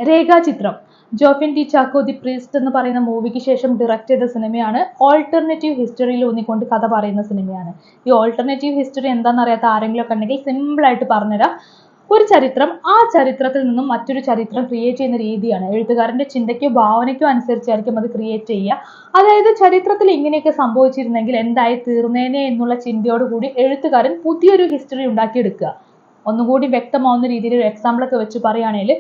രേഖാചിത്രം Jofin T Chacko the priest എന്ന് പറയുന്ന മൂവിക്ക് ശേഷം ഡയറക്ട് ചെയ്ത സിനിമയാണ്. ഓൾട്ടർനേറ്റീവ് ഹിസ്റ്ററിയിൽ ഊന്നിക്കൊണ്ട് കഥ പറയുന്ന സിനിമയാണ്. ഈ ഓൾട്ടർനേറ്റീവ് ഹിസ്റ്ററി എന്താണെന്ന് അറിയാത്ത ആരെങ്കിലും ഒക്കെ ഉണ്ടെങ്കിൽ സിമ്പിൾ ആയിട്ട് പറഞ്ഞുതരാം. ഒരു ചരിത്രം, ആ ചരിത്രത്തിൽ നിന്നും മറ്റൊരു ചരിത്രം ക്രിയേറ്റ് ചെയ്യുന്ന രീതിയാണ്. എഴുത്തുകാരന്റെ ചിന്തയ്ക്കോ ഭാവനയ്ക്കോ അനുസരിച്ചായിരിക്കും അത് ക്രിയേറ്റ് ചെയ്യുക. അതായത് ചരിത്രത്തിൽ ഇങ്ങനെയൊക്കെ സംഭവിച്ചിരുന്നെങ്കിൽ എന്തായി തീർന്നേനെ എന്നുള്ള ചിന്തയോടുകൂടി എഴുത്തുകാരൻ പുതിയൊരു ഹിസ്റ്ററി ഉണ്ടാക്കിയെടുക്കുക. ഒന്നുകൂടി വ്യക്തമാവുന്ന രീതിയിൽ ഒരു എക്സാമ്പിൾ ഒക്കെ വെച്ച് പറയുകയാണെങ്കിൽ,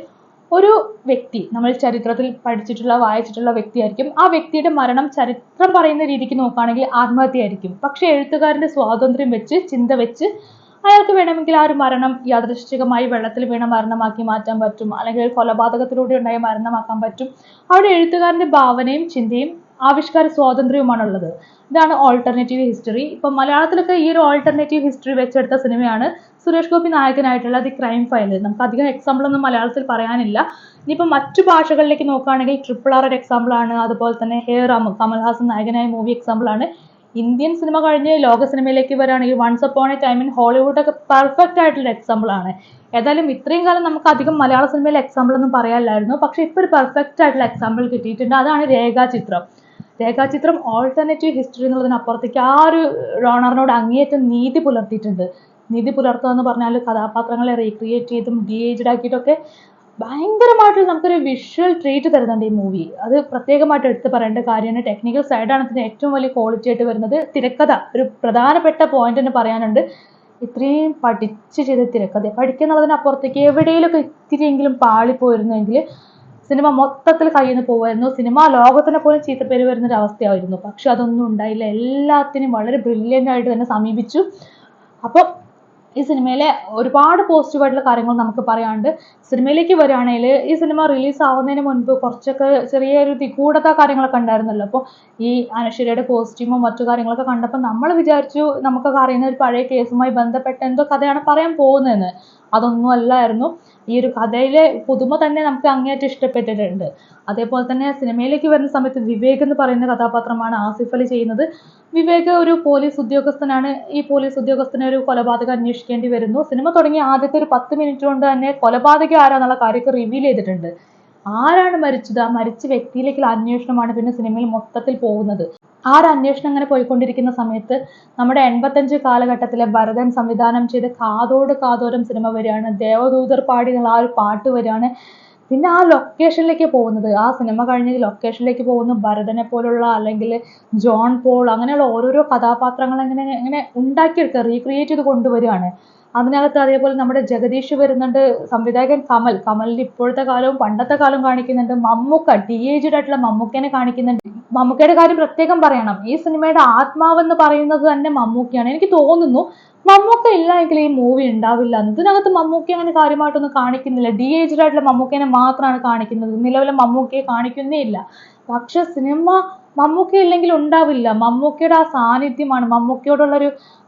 ഒരു വ്യക്തി നമ്മൾ ചരിത്രത്തിൽ പഠിച്ചിട്ടുള്ള വായിച്ചിട്ടുള്ള വ്യക്തിയായിരിക്കും. ആ വ്യക്തിയുടെ മരണം ചരിത്രം പറയുന്ന രീതിക്ക് നോക്കുകയാണെങ്കിൽ ആത്മഹത്യയായിരിക്കും. പക്ഷെ എഴുത്തുകാരന്റെ സ്വാതന്ത്ര്യം വെച്ച്, ചിന്ത വെച്ച് അയാൾക്ക് വേണമെങ്കിൽ ആ ഒരു മരണം യാദൃശ്ചികമായി വെള്ളത്തിൽ വീണ മരണമാക്കി മാറ്റാൻ പറ്റും, അല്ലെങ്കിൽ കൊലപാതകത്തിലൂടെ ഉണ്ടായ മരണമാക്കാൻ പറ്റും. അവിടെ എഴുത്തുകാരന്റെ ഭാവനയും ചിന്തയും ആവിഷ്കാര സ്വാതന്ത്ര്യവുമാണുള്ളത്. ഇതാണ് ഓൾട്ടർനേറ്റീവ് ഹിസ്റ്ററി. ഇപ്പൊ മലയാളത്തിലൊക്കെ ഈ ഒരു ഓൾട്ടർനേറ്റീവ് ഹിസ്റ്ററി വെച്ചെടുത്ത സിനിമയാണ് സുരേഷ് ഗോപി നായകനായിട്ടുള്ള ദി ക്രൈം ഫയൽ. നമുക്ക് അധികം എക്സാമ്പിൾ ഒന്നും മലയാളത്തിൽ പറയാനില്ല. ഇനിയിപ്പോൾ മറ്റു ഭാഷകളിലേക്ക് നോക്കുകയാണെങ്കിൽ RRR ഒരു എക്സാമ്പിൾ ആണ്. അതുപോലെ തന്നെ ഹേ റാം കമൽഹാസൻ നായകനായ മൂവി എക്സാമ്പിൾ ആണ്. ഇന്ത്യൻ സിനിമ കഴിഞ്ഞ് ലോക സിനിമയിലേക്ക് വരികയാണെങ്കിൽ once upon a time in Hollywood ഒക്കെ പെർഫെക്റ്റ് ആയിട്ടുള്ള എക്സാമ്പിൾ ആണ്. ഏതായാലും ഇത്രയും കാലം നമുക്ക് അധികം മലയാള സിനിമയിലെ എക്സാമ്പിൾ ഒന്നും പറയാനില്ലായിരുന്നു. പക്ഷെ ഇപ്പൊ ഒരു പെർഫെക്റ്റ് ആയിട്ടുള്ള എക്സാമ്പിൾ കിട്ടിയിട്ടുണ്ട്. അതാണ് രേഖാചിത്രം. രേഖാചിത്രം ഓൾട്ടർനേറ്റീവ് ഹിസ്റ്ററി എന്നുള്ളതിനപ്പുറത്തേക്ക് ആ ഒരു റോണറിനോട് അങ്ങേയറ്റം നീതി പുലർത്തിയിട്ടുണ്ട്. നീതി പുലർത്തുക എന്ന് പറഞ്ഞാൽ കഥാപാത്രങ്ങളെ റീക്രിയേറ്റ് ചെയ്തും ഡി-ഏജ്ഡ് ആക്കിയിട്ടൊക്കെ ഭയങ്കരമായിട്ട് നമുക്കൊരു വിഷ്വൽ ട്രീറ്റ് തരുന്നുണ്ട് ഈ മൂവി. അത് പ്രത്യേകമായിട്ട് എടുത്ത് പറയേണ്ട കാര്യമാണ്. ടെക്നിക്കൽ സൈഡാണ് ഇതിന് ഏറ്റവും വലിയ ക്വാളിറ്റി ആയിട്ട് വരുന്നത്. തിരക്കഥ ഒരു പ്രധാനപ്പെട്ട പോയിന്റ് തന്നെ പറയാനുണ്ട്. ഇത്രയും പഠിച്ച് ചെയ്ത തിരക്കഥ, പഠിക്കുന്നുള്ളതിനപ്പുറത്തേക്ക് എവിടെയെങ്കിലുമൊക്കെ ഇത്തിരിയെങ്കിലും പാളിപ്പോയിരുന്നെങ്കിൽ സിനിമ മൊത്തത്തിൽ കയ്യിൽ നിന്ന് പോകുമായിരുന്നു. സിനിമാ ലോകത്തിനെ പോലും ചീത്തപ്പേര് വരുന്നൊരു അവസ്ഥയായിരുന്നു. പക്ഷെ അതൊന്നും ഉണ്ടായില്ല. എല്ലാത്തിനും വളരെ ബ്രില്യൻ്റ് ആയിട്ട് തന്നെ സമീപിച്ചു. അപ്പം ഈ സിനിമയിലെ ഒരുപാട് പോസിറ്റീവായിട്ടുള്ള കാര്യങ്ങൾ നമുക്ക് പറയാനുണ്ട്. സിനിമയിലേക്ക് വരികയാണെങ്കിൽ ഈ സിനിമ റിലീസ് ആവുന്നതിന് മുൻപ് കുറച്ചൊക്കെ ചെറിയൊരു നിഗൂഢത കാര്യങ്ങളൊക്കെ ഉണ്ടായിരുന്നല്ലോ. അപ്പോൾ ഈ അനശ്വരയുടെ കോസ്റ്റ്യൂമും മറ്റു കാര്യങ്ങളൊക്കെ കണ്ടപ്പോൾ നമ്മൾ വിചാരിച്ചു നമുക്കൊക്കെ അറിയുന്ന ഒരു പഴയ കേസുമായി ബന്ധപ്പെട്ട എന്തോ കഥയാണ് പറയാൻ പോകുന്നതെന്ന്. അതൊന്നും അല്ലായിരുന്നു. ഈ ഒരു കഥയിലെ പുതുമ തന്നെ നമുക്ക് അങ്ങേയറ്റം ഇഷ്ടപ്പെട്ടിട്ടുണ്ട്. അതേപോലെ തന്നെ സിനിമയിലേക്ക് വരുന്ന സമയത്ത് വിവേക് എന്ന് പറയുന്ന കഥാപാത്രമാണ് ആസിഫ് അലി ചെയ്യുന്നത്. വിവേക് ഒരു പോലീസ് ഉദ്യോഗസ്ഥനാണ്. ഈ പോലീസ് ഉദ്യോഗസ്ഥനെ ഒരു കൊലപാതകം അന്വേഷിക്കേണ്ടി വരുന്നു. സിനിമ തുടങ്ങി ആദ്യത്തെ ഒരു 10 മിനിറ്റ് കൊണ്ട് തന്നെ കൊലപാതകം ആരാന്നുള്ള കാര്യമൊക്കെ റിവീൽ ചെയ്തിട്ടുണ്ട്. ആരാണ് മരിച്ചത്, ആ മരിച്ച വ്യക്തിയിലേക്കുള്ള അന്വേഷണമാണ് പിന്നെ സിനിമയിൽ മൊത്തത്തിൽ പോകുന്നത്. ആ ഒരു അന്വേഷണം അങ്ങനെ പോയിക്കൊണ്ടിരിക്കുന്ന സമയത്ത് നമ്മുടെ 85 കാലഘട്ടത്തിലെ ഭരതൻ സംവിധാനം ചെയ്ത കാതോട് കാതോരം സിനിമ വരികയാണ്. ദേവദൂതർ പാടിയുള്ള ആ ഒരു പാട്ട് വരികയാണ്. പിന്നെ ആ ലൊക്കേഷനിലേക്ക് പോകുന്നത്, ആ സിനിമ കഴിഞ്ഞ് ലൊക്കേഷനിലേക്ക് പോകുന്ന ഭരതനെ പോലുള്ള അല്ലെങ്കിൽ ജോൺ പോൾ അങ്ങനെയുള്ള ഓരോരോ കഥാപാത്രങ്ങൾ എങ്ങനെ ഉണ്ടാക്കിയെടുക്കുക, റീക്രിയേറ്റ് ചെയ്ത് കൊണ്ടുവരികയാണ്. അതിനകത്ത് അതേപോലെ നമ്മുടെ ജഗദീഷ് വരുന്നുണ്ട്, സംവിധായകൻ കമലിന്റെ ഇപ്പോഴത്തെ കാലവും പണ്ടത്തെ കാലവും കാണിക്കുന്നുണ്ട്. മമ്മൂക്ക ഡി-ഏജ്ഡ് ആയിട്ടുള്ള മമ്മൂക്കനെ കാണിക്കുന്നുണ്ട്. മമ്മൂക്കയുടെ കാര്യം പ്രത്യേകം പറയണം. ഈ സിനിമയുടെ ആത്മാവെന്ന് പറയുന്നത് തന്നെ മമ്മൂക്കയാണ്. എനിക്ക് തോന്നുന്നു മമ്മൂക്ക ഇല്ല എങ്കിൽ ഈ മൂവി ഉണ്ടാവില്ല. ഇതിനകത്ത് മമ്മൂക്ക അങ്ങനെ കാര്യമായിട്ടൊന്നും കാണിക്കുന്നില്ല. ഡി-ഏജ്ഡ് ആയിട്ടുള്ള മമ്മൂക്കനെ മാത്രമാണ് കാണിക്കുന്നത്. നിലവിലെ മമ്മൂക്കയെ കാണിക്കുന്നേ ഇല്ല. പക്ഷെ സിനിമ മമ്മൂക്ക ഇല്ലെങ്കിൽ ഉണ്ടാവില്ല. മമ്മൂക്കയുടെ ആ സാന്നിധ്യമാണ്, മമ്മൂക്കയോടുള്ള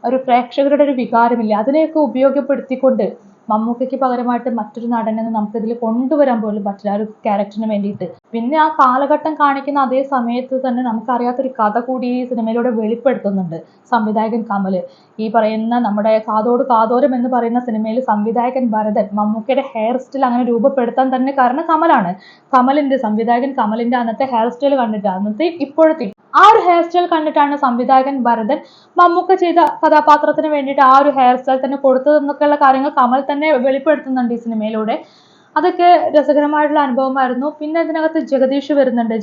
ഒരു പ്രേക്ഷകരുടെ ഒരു വികാരമില്ല, അതിനെയൊക്കെ ഉപയോഗപ്പെടുത്തിക്കൊണ്ട് മമ്മൂക്കയ്ക്ക് പകരമായിട്ട് മറ്റൊരു നടനെ നമുക്കിതിൽ കൊണ്ടുവരാൻ പോലും പറ്റില്ല ആ ഒരു ക്യാരക്ടറിന് വേണ്ടിയിട്ട്. പിന്നെ ആ കാലഘട്ടം കാണിക്കുന്ന അതേ സമയത്ത് തന്നെ നമുക്കറിയാത്തൊരു കഥ കൂടി ഈ സിനിമയിലൂടെ വെളിപ്പെടുത്തുന്നുണ്ട് സംവിധായകൻ കമൽ. ഈ പറയുന്ന നമ്മുടെ കാതോട് കാതോരം എന്ന് പറയുന്ന സിനിമയിൽ സംവിധായകൻ ഭരതൻ മമ്മൂക്കയുടെ ഹെയർ സ്റ്റൈൽ അങ്ങനെ രൂപപ്പെടുത്താൻ തന്നെ കാരണം കമലാണ്. സംവിധായകൻ കമലിന്റെ അന്നത്തെ ഹെയർ സ്റ്റൈൽ കണ്ടിട്ട്, അന്നത്തെ ഇപ്പോഴത്തെ ആ ഒരു ഹെയർ സ്റ്റൈൽ കണ്ടിട്ടാണ് സംവിധായകൻ ഭരതൻ മമ്മൂക്ക ചെയ്ത കഥാപാത്രത്തിന് വേണ്ടിയിട്ട് ആ ഒരു ഹെയർ സ്റ്റൈൽ തന്നെ കൊടുത്തതെന്നൊക്കെയുള്ള കാര്യങ്ങൾ കമൽ തന്നെ വെളിപ്പെടുത്തുന്നുണ്ട് ഈ സിനിമയിലൂടെ. അതൊക്കെ രസകരമായിട്ടുള്ള അനുഭവമായിരുന്നു. പിന്നെ ഇതിനകത്ത് ജഗദീഷ് വരുന്നുണ്ട്.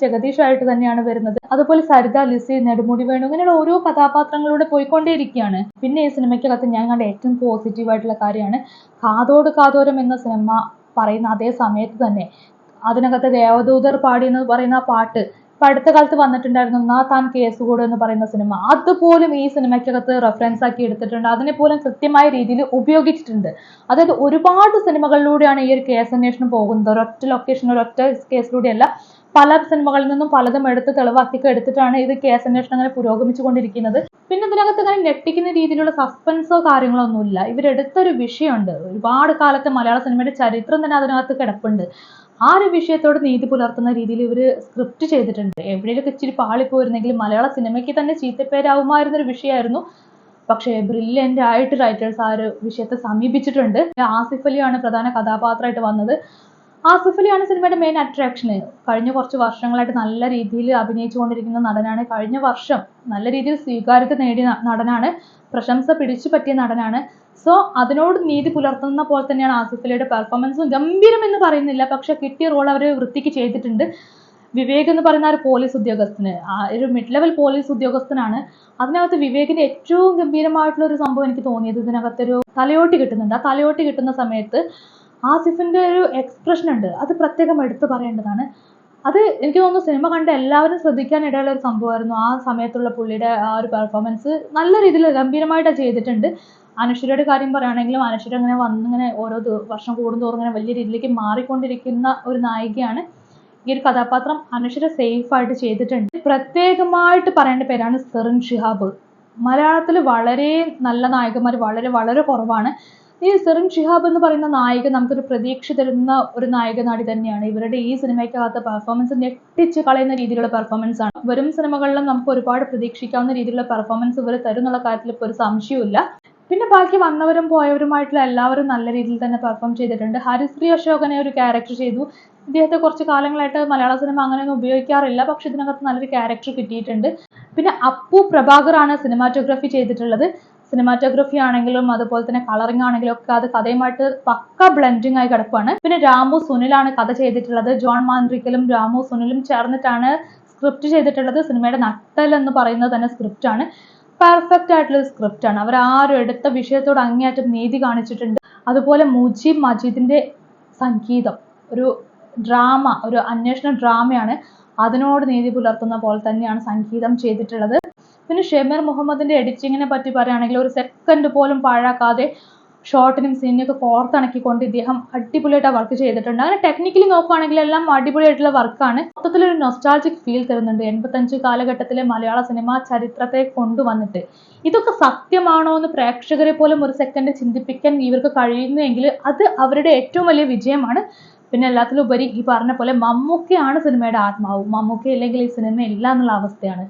ജഗദീഷ് ആയിട്ട് തന്നെയാണ് വരുന്നത്. അതുപോലെ സരിത, ലിസി, നെടുമുടി വേണു, ഇങ്ങനെയുള്ള ഓരോ കഥാപാത്രങ്ങളിലൂടെ പോയിക്കൊണ്ടേയിരിക്കുകയാണ്. പിന്നെ ഈ സിനിമയ്ക്കകത്ത് ഞാൻ കണ്ട ഏറ്റവും പോസിറ്റീവായിട്ടുള്ള കാര്യമാണ് കാതോട് കാതോരം എന്ന സിനിമ പറയുന്ന അതേ സമയത്ത് തന്നെ അതിനകത്ത് ദേവദൂതർ പാടി എന്ന് പറയുന്ന ആ പാട്ട് ഇപ്പൊ അടുത്ത കാലത്ത് വന്നിട്ടുണ്ടായിരുന്നു, എന്നാ താൻ കേസ് കൂടു എന്ന് പറയുന്ന സിനിമ. അതുപോലും ഈ സിനിമയ്ക്കകത്ത് റെഫറൻസ് ആക്കി എടുത്തിട്ടുണ്ട്. അതിനെ പോലും കൃത്യമായ രീതിയിൽ ഉപയോഗിച്ചിട്ടുണ്ട്. അതായത് ഒരുപാട് സിനിമകളിലൂടെയാണ് ഈ ഒരു കേസ് അന്വേഷണം പോകുന്നത്. ഒരൊറ്റ ലൊക്കേഷൻ, ഒരൊറ്റ കേസിലൂടെയല്ല, പല സിനിമകളിൽ നിന്നും പലതും എടുത്ത് തെളിവാക്കിയൊക്കെ എടുത്തിട്ടാണ് ഇത് കേസ് അന്വേഷണം അങ്ങനെ പുരോഗമിച്ചു കൊണ്ടിരിക്കുന്നത്. പിന്നെ ഇതിനകത്ത് അങ്ങനെ ഞെട്ടിക്കുന്ന രീതിയിലുള്ള സസ്പെൻസോ കാര്യങ്ങളോ ഒന്നുമില്ല. ഇവരെടുത്തൊരു വിഷയമുണ്ട്, ഒരുപാട് കാലത്തെ മലയാള സിനിമയുടെ ചരിത്രം തന്നെ അതിനകത്ത് കിടപ്പുണ്ട്. ആ ഒരു വിഷയത്തോട് നീതി പുലർത്തുന്ന രീതിയിൽ ഇവർ സ്ക്രിപ്റ്റ് ചെയ്തിട്ടുണ്ട്. എവിടെയൊക്കെ ഇച്ചിരി പാളിപ്പോയിരുന്നെങ്കിലും മലയാള സിനിമയ്ക്ക് തന്നെ ചീത്തപ്പേരാവുമായിരുന്നൊരു വിഷയമായിരുന്നു. പക്ഷേ ബ്രില്യൻ്റ് ആയിട്ട് റൈറ്റേഴ്സ് ആ ഒരു വിഷയത്തെ സമീപിച്ചിട്ടുണ്ട്. ആസിഫ് അലിയാണ് പ്രധാന കഥാപാത്രമായിട്ട് വന്നത്. ആസിഫ് അലിയാണ് സിനിമയുടെ മെയിൻ അട്രാക്ഷൻ. കഴിഞ്ഞ കുറച്ച് വർഷങ്ങളായിട്ട് നല്ല രീതിയിൽ അഭിനയിച്ചുകൊണ്ടിരിക്കുന്ന നടനാണ്. കഴിഞ്ഞ വർഷം നല്ല രീതിയിൽ സ്വീകാര്യത നേടിയ നടനാണ്. പ്രശംസ പിടിച്ചു പറ്റിയ നടനാണ്. സോ അതിനോട് നീതി പുലർത്തുന്ന പോലെ തന്നെയാണ് ആസിഫ് അലിയുടെ പെർഫോമൻസും. ഗംഭീരം എന്ന് പറയുന്നില്ല, പക്ഷെ കിട്ടിയ റോൾ അവർ വൃത്തിക്ക് ചെയ്തിട്ടുണ്ട്. വിവേക് എന്ന് പറയുന്ന ഒരു പോലീസ് ഉദ്യോഗസ്ഥന്, ഒരു മിഡ് ലെവൽ പോലീസ് ഉദ്യോഗസ്ഥനാണ്. അതിനകത്ത് വിവേകിന്റെ ഏറ്റവും ഗംഭീരമായിട്ടുള്ള ഒരു സംഭവം എനിക്ക് തോന്നിയത്, ഇതിനകത്തൊരു തലയോട്ടി കിട്ടുന്നുണ്ട്. ആ തലയോട്ടി കിട്ടുന്ന സമയത്ത് ആസിഫിന്റെ ഒരു എക്സ്പ്രഷൻ ഉണ്ട്, അത് പ്രത്യേകം എടുത്തു പറയേണ്ടതാണ്. അത് എനിക്ക് തോന്നുന്നു സിനിമ കണ്ട് എല്ലാവരും ശ്രദ്ധിക്കാൻ ഇടയുള്ള ഒരു സംഭവമായിരുന്നു. ആ സമയത്തുള്ള പുള്ളിയുടെ ആ ഒരു പെർഫോമൻസ് നല്ല രീതിയിൽ ഗംഭീരമായിട്ട് ചെയ്തിട്ടുണ്ട്. അനശ്വരയുടെ കാര്യം പറയുകയാണെങ്കിലും അനശ്വര ഇങ്ങനെ വന്നിങ്ങനെ ഓരോ വർഷം കൂടുന്തോറും ഇങ്ങനെ വലിയ രീതിയിലേക്ക് മാറിക്കൊണ്ടിരിക്കുന്ന ഒരു നായികയാണ്. ഈ ഒരു കഥാപാത്രം അനശ്വര സേഫ് ആയിട്ട് ചെയ്തിട്ടുണ്ട്. പ്രത്യേകമായിട്ട് പറയേണ്ട പേരാണ് സെറിൻ ഷിഹാബ്. മലയാളത്തിൽ വളരെ നല്ല നായകന്മാർ വളരെ വളരെ കുറവാണ്. ഈ സെറിൻ ഷിഹാബ് എന്ന് പറയുന്ന നായിക നമുക്കൊരു പ്രതീക്ഷ തരുന്ന ഒരു നായിക നടി തന്നെയാണ്. ഇവരുടെ ഈ സിനിമയ്ക്കകത്ത് പെർഫോമൻസ് ഞെട്ടിച്ച് കളയുന്ന രീതിയിലുള്ള പെർഫോമൻസ് ആണ്. വരും സിനിമകളിലും നമുക്ക് ഒരുപാട് പ്രതീക്ഷിക്കാവുന്ന രീതിയിലുള്ള പെർഫോമൻസ് ഇവർ തരും എന്നുള്ള കാര്യത്തിൽ ഇപ്പോൾ ഒരു സംശയമില്ല. പിന്നെ ബാക്കി വന്നവരും പോയവരുമായിട്ടുള്ള എല്ലാവരും നല്ല രീതിയിൽ തന്നെ പെർഫോം ചെയ്തിട്ടുണ്ട്. ഹരിശ്രീ അശോകനെ ഒരു ക്യാരക്ടർ ചെയ്തു. ഇദ്ദേഹത്തെ കുറച്ച് കാലങ്ങളായിട്ട് മലയാള സിനിമ അങ്ങനെയൊന്നും ഉപയോഗിക്കാറില്ല, പക്ഷെ ഇതിനകത്ത് നല്ലൊരു ക്യാരക്ടർ കിട്ടിയിട്ടുണ്ട്. പിന്നെ അപ്പു പ്രഭാകറാണ് സിനിമാറ്റോഗ്രാഫി ചെയ്തിട്ടുള്ളത്. സിനിമാറ്റോഗ്രാഫി ആണെങ്കിലും അതുപോലെ തന്നെ കളറിംഗ് ആണെങ്കിലും ഒക്കെ അത് കഥയുമായിട്ട് പക്ക ബ്ലെൻഡിങ് ആയി കിടപ്പാണ്. പിന്നെ രാമു സുനിലാണ് കഥ ചെയ്തിട്ടുള്ളത്. ജോൺ മാൻട്രിക്കലും രാമു സുനിലും ചേർന്നിട്ടാണ് സ്ക്രിപ്റ്റ് ചെയ്തിട്ടുള്ളത്. സിനിമയുടെ നട്ടൽ എന്ന് പറയുന്നത് തന്നെ സ്ക്രിപ്റ്റ് ആണ്. പെർഫെക്റ്റ് ആയിട്ടുള്ള സ്ക്രിപ്റ്റ് ആണ്. അവർ ആരും എടുത്ത വിഷയത്തോട് അങ്ങേയറ്റം നീതി കാണിച്ചിട്ടുണ്ട്. അതുപോലെ മുജീബ് മജീദിന്റെ സംഗീതം ഒരു ഡ്രാമ, ഒരു അന്വേഷണ ഡ്രാമയാണ്. അതിനോട് നീതി പുലർത്തുന്ന പോലെ തന്നെയാണ് സംഗീതം ചെയ്തിട്ടുള്ളത്. പിന്നെ ഷമീർ മുഹമ്മദിന്റെ എഡിറ്റിങ്ങിനെ പറ്റി പറയുകയാണെങ്കിൽ ഒരു സെക്കൻഡ് പോലും പാഴാക്കാതെ ഷോർട്ടിനും സീനിനൊക്കെ കോർത്തിണക്കിക്കൊണ്ട് ഇദ്ദേഹം അടിപൊളിയായിട്ട് വർക്ക് ചെയ്തിട്ടുണ്ട്. അങ്ങനെ ടെക്നിക്കലി നോക്കുകയാണെങ്കിൽ എല്ലാം അടിപൊളിയായിട്ടുള്ള വർക്കാണ്. മൊത്തത്തിലൊരു നൊസ്റ്റാൾജിക് ഫീൽ തരുന്നുണ്ട് 85 കാലഘട്ടത്തിലെ മലയാള സിനിമ ചരിത്രത്തെ കൊണ്ടുവന്നിട്ട്. ഇതൊക്കെ സത്യമാണോ എന്ന് പ്രേക്ഷകരെ പോലും ഒരു സെക്കൻഡ് ചിന്തിപ്പിക്കാൻ ഇവർക്ക് കഴിയുന്നുവെങ്കിൽ അത് അവരുടെ ഏറ്റവും വലിയ വിജയമാണ്. പിന്നെ എല്ലാത്തിലും ഉപരി ഈ പറഞ്ഞ പോലെ മമ്മൂക്കയാണ് സിനിമയുടെ ആത്മാവ്. മമ്മൂക്ക ഇല്ലെങ്കിൽ ഈ സിനിമ ഇല്ല എന്നുള്ള അവസ്ഥയാണ്.